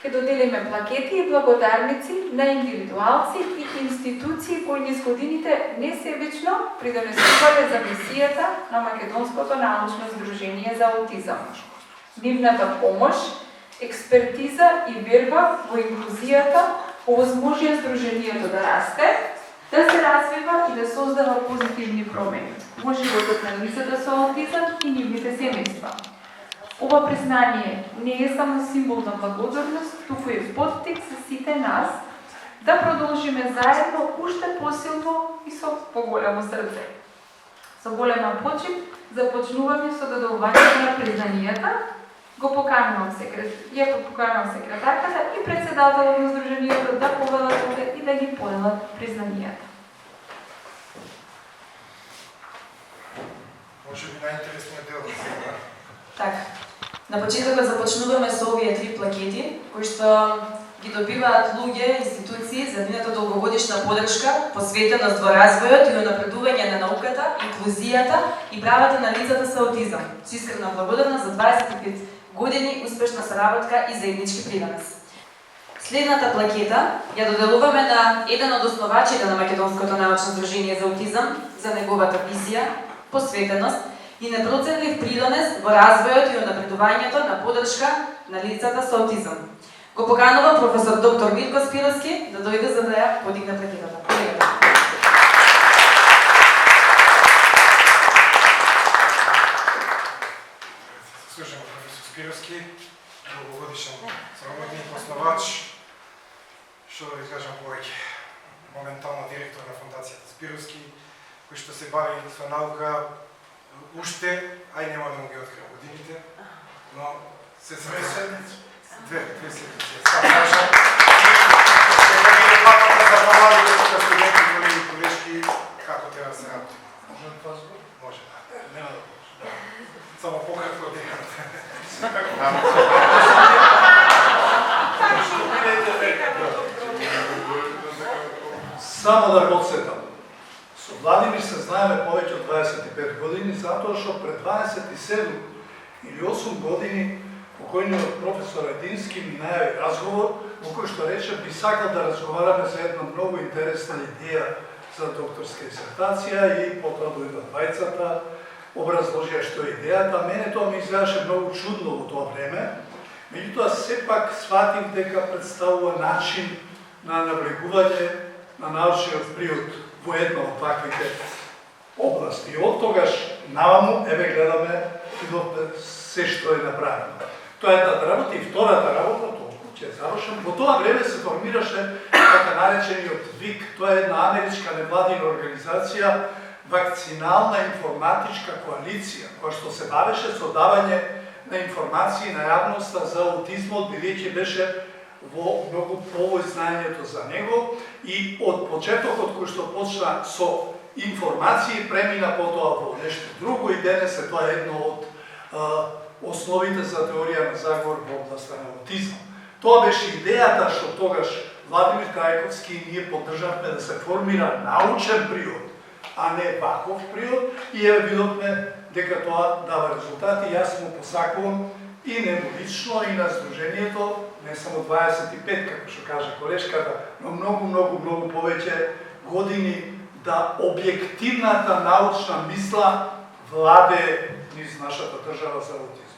Ќе доделиме плакети и благодарници на индивидуалци и институции кои низ годините несебично придонесувале за мисијата на Македонското научно здружение за аутизам. Нивната помош, експертиза и верба во инклузијата овозможија здружението да расте, да се развива и да создава позитивни промени во животот на лицата со аутизам и нивните семејства. Ова признание не е само символ на благодарност, туку е поттик за сите нас да продолжиме заедно уште посилно и со поголемо срце. Со голема почит започнуваме со додавањето на признанијата. Го поканувам секретарката и председателот на здруженијето да повелат тука и да ги поделат признанијата. Може би најинтересниот дел да се. Така. На почетокот започнуваме со овие 3 плакети, кои што ги добиваат луѓе, институции за нивната долгогодишна поддршка, посветеност во развојот и унапредување на науката, инклузијата и правата на лицата со аутизам. Со искрена благодарност за 25 години успешна соработка и заеднички принос. Следната плакета ја доделуваме на еден од основачите на Македонското научно здружение за аутизам за неговата визија, посветеност и непроценлив придонес во развојот и унапредувањето на поддршка на лицата со аутизам. Го поканувам професор доктор Мирко Спировски да дојде за да ја подигне плакетата. Слушаме професор Спировски, долгогодишен соработник, основач, што да ви кажам повеќе, моментално директор на фондацијата Спировски, кој што се бави со наука уште, ај нема да му ги открива годините, но се седмици. Две седмици. Сам кажам. Сега ги платата за помалите тука студенти, големи колешки, како треба да се работи. Може да това збор? Може, да. Нема да може. Само пократко од деката. Само да подсетам. Со Владимир се знаеме повеќе од 25 години, затоа што пред 27 или 8 години покојниот професор Едински ми најави разговор во кој што рече би сакал да разговараме за една многу интересна идеја за докторска дисертација и потоа дојдат двајцата, образложија што е идејата. Мене тоа ми изгледаше многу чудно во тоа време, меѓутоа сепак сватив дека представува начин на навлегување на научниот приод во една од таквите области. И од тогаш наваму, еве гледаме се што е направено. Тоа е едната работа и втората работа, толку ќе завршам. Во тоа време се формираше така наречениот ВИК, тоа е една америчка невладина организација, вакцинална информатичка коалиција, која што се бавеше со давање на информации на јавноста за аутизмот, бидејќи беше во многу повој знаењето за него и од почетокот кој што почна со информации премина потоа во нешто друго и денес е тоа едно од основите за теорија на заговор во областа на аутизмот. Тоа беше идејата што тогаш Владимир Крајковски и ние поддржавме да се формира научен приод, а не ваков приод, и еве видовме дека тоа дава резултати. Јас му посакувам и нему лично и на здружението не само 25, како што кажа колешката, но многу повеќе години да објективната научна мисла владее низ нашата држава за аутизм.